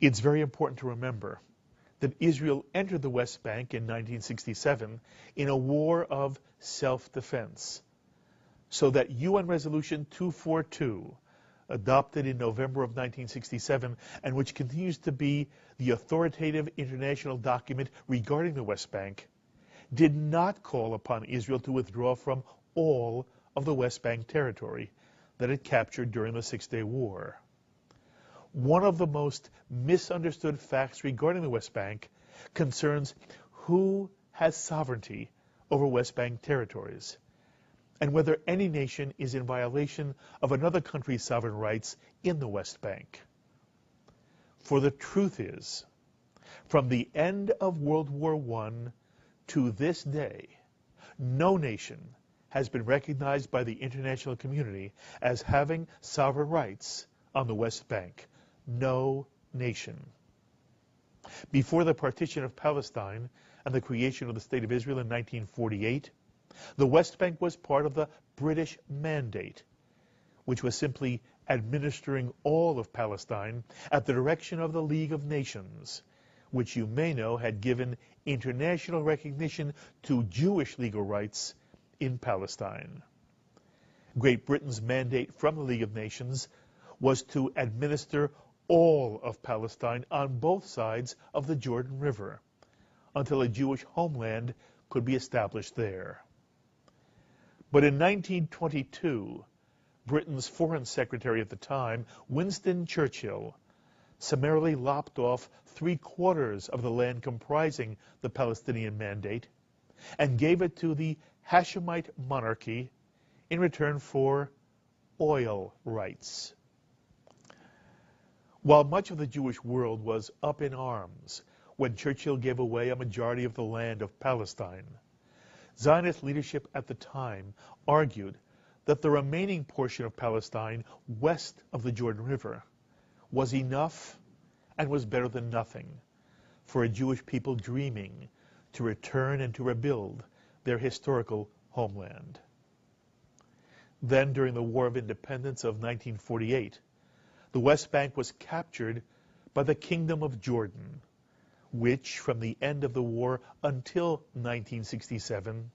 It's very important to remember that Israel entered the West Bank in 1967 in a war of self-defense, so that UN Resolution 242, adopted in November of 1967, and which continues to be the authoritative international document regarding the West Bank, did not call upon Israel to withdraw from all of the West Bank territory that it captured during the Six-Day War. One of the most misunderstood facts regarding the West Bank concerns who has sovereignty over West Bank territories, and whether any nation is in violation of another country's sovereign rights in the West Bank. For the truth is, from the end of World War I to this day, no nation has been recognized by the international community as having sovereign rights on the West Bank. No nation. Before the partition of Palestine and the creation of the State of Israel in 1948, the West Bank was part of the British Mandate, which was simply administering all of Palestine at the direction of the League of Nations, which you may know had given international recognition to Jewish legal rights in Palestine. Great Britain's mandate from the League of Nations was to administer all of Palestine on both sides of the Jordan River until a Jewish homeland could be established there. But in 1922, Britain's Foreign Secretary at the time, Winston Churchill, summarily lopped off 3/4 of the land comprising the Palestinian Mandate and gave it to the Hashemite monarchy in return for oil rights. While much of the Jewish world was up in arms when Churchill gave away a majority of the land of Palestine, Zionist leadership at the time argued that the remaining portion of Palestine west of the Jordan River was enough and was better than nothing for a Jewish people dreaming to return and to rebuild their historical homeland. Then, during the War of Independence of 1948, the West Bank was captured by the Kingdom of Jordan, which, from the end of the war until 1967,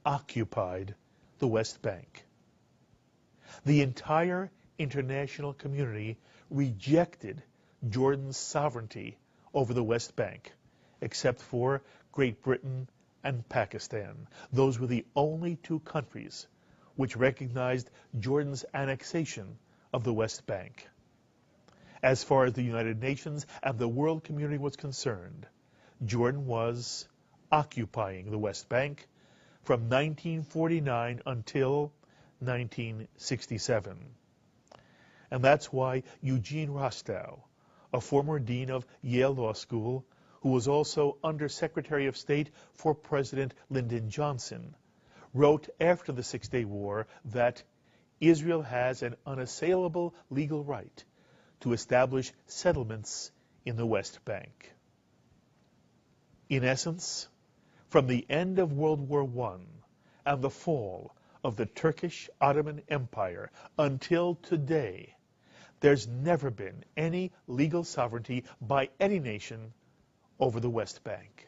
occupied the West Bank. The entire international community rejected Jordan's sovereignty over the West Bank, except for Great Britain and Pakistan. Those were the only two countries which recognized Jordan's annexation of the West Bank. As far as the United Nations and the world community was concerned, Jordan was occupying the West Bank from 1949 until 1967. And that's why Eugene Rostow, a former dean of Yale Law School, who was also Under Secretary of State for President Lyndon Johnson, wrote after the Six-Day War that Israel has an unassailable legal right to establish settlements in the West Bank. In essence, from the end of World War I and the fall of the Turkish Ottoman Empire until today, there's never been any legal sovereignty by any nation over the West Bank.